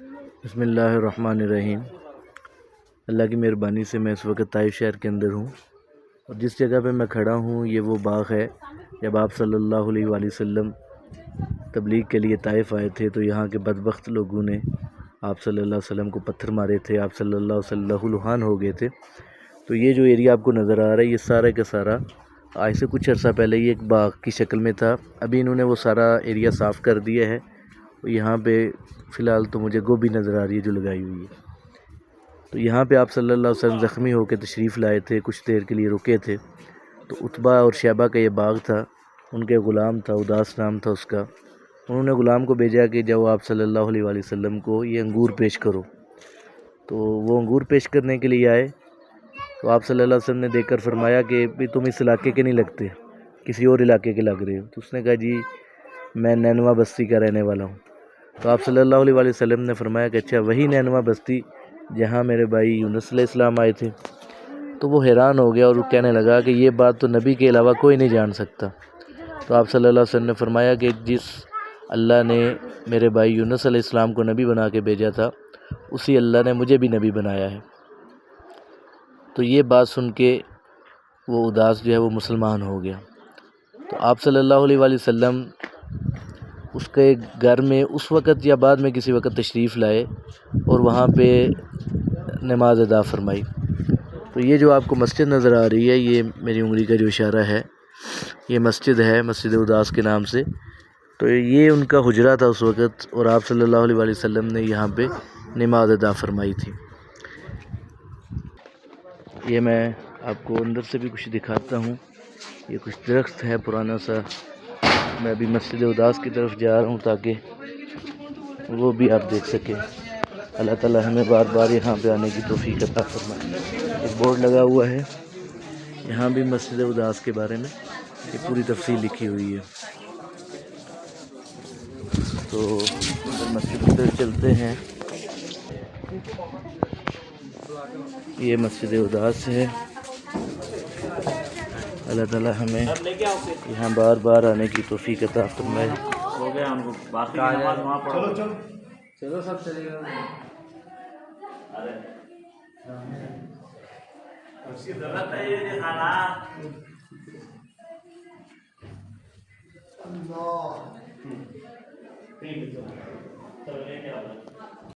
بسم اللہ الرحمن الرحیم۔ اللہ کی مہربانی سے میں اس وقت طائف شہر کے اندر ہوں، اور جس جگہ پہ میں کھڑا ہوں یہ وہ باغ ہے جب آپ صلی اللہ علیہ وآلہ وسلم تبلیغ کے لیے طائف آئے تھے تو یہاں کے بدبخت لوگوں نے آپ صلی اللہ علیہ وسلم کو پتھر مارے تھے، آپ صلی اللہ علیہ وسلم لہولہان ہو گئے تھے۔ تو یہ جو ایریا آپ کو نظر آ رہا ہے یہ سارا کا سارا آج سے کچھ عرصہ پہلے یہ ایک باغ کی شکل میں تھا، ابھی انہوں نے وہ سارا ایریا صاف کر دیا ہے۔ یہاں پہ فی الحال تو مجھے گوبھی نظر آ رہی ہے جو لگائی ہوئی ہے۔ تو یہاں پہ آپ صلی اللہ علیہ وسلم زخمی ہو کے تشریف لائے تھے، کچھ دیر کے لیے رکے تھے۔ تو عتبہ اور شیبہ کا یہ باغ تھا، ان کے غلام تھا، اداس نام تھا اس کا۔ انہوں نے غلام کو بھیجا کہ جاؤ آپ صلی اللہ علیہ وآلہ وسلم کو یہ انگور پیش کرو۔ تو وہ انگور پیش کرنے کے لیے آئے تو آپ صلی اللہ علیہ وسلم نے دیکھ کر فرمایا کہ بھی تم اس علاقے کے نہیں لگتے، کسی اور علاقے کے لگ رہے ہو۔ تو اس نے کہا جی میں نینوا بستی کا رہنے والا ہوں۔ تو آپ صلی اللہ علیہ وآلہ وسلم نے فرمایا کہ اچھا وہی نینوا بستی جہاں میرے بھائی یونس علیہ السلام آئے تھے۔ تو وہ حیران ہو گیا اور وہ کہنے لگا کہ یہ بات تو نبی کے علاوہ کوئی نہیں جان سکتا۔ تو آپ صلی اللہ علیہ وسلم نے فرمایا کہ جس اللہ نے میرے بھائی یونس علیہ السلام کو نبی بنا کے بھیجا تھا اسی اللہ نے مجھے بھی نبی بنایا ہے۔ تو یہ بات سن کے وہ اداس جو ہے وہ مسلمان ہو گیا۔ تو آپ صلی اللہ علیہ وآلہ وسلم اس کے گھر میں اس وقت یا بعد میں کسی وقت تشریف لائے اور وہاں پہ نماز ادا فرمائی۔ تو یہ جو آپ کو مسجد نظر آ رہی ہے یہ میری انگلی کا جو اشارہ ہے یہ مسجد ہے، مسجد اداس کے نام سے۔ تو یہ ان کا حجرہ تھا اس وقت، اور آپ صلی اللہ علیہ وآلہ وسلم نے یہاں پہ نماز ادا فرمائی تھی۔ یہ میں آپ کو اندر سے بھی کچھ دکھاتا ہوں، یہ کچھ درخت ہے پرانا سا۔ میں ابھی مسجد اداس کی طرف جا رہا ہوں تاکہ وہ بھی آپ دیکھ سکیں۔ اللہ تعالیٰ ہمیں بار بار یہاں پہ آنے کی توفیق عطا فرمائے۔ ایک بورڈ لگا ہوا ہے یہاں بھی مسجد اداس کے بارے میں، یہ پوری تفصیل لکھی ہوئی ہے۔ تو مسجد کی طرف چلتے ہیں۔ یہ مسجد اداس ہے۔ اللہ تعالیٰ ہمیں یہاں بار بار آنے کی توفیق عطا فرمائے۔ ہو گیا ان کو باقی کی نماز وہاں پڑھو۔ چلو سب چلے گا۔ اس کی ضرورت ہے یہ دکھانا۔ ٹھیک ہے چلو لے کے آؤ۔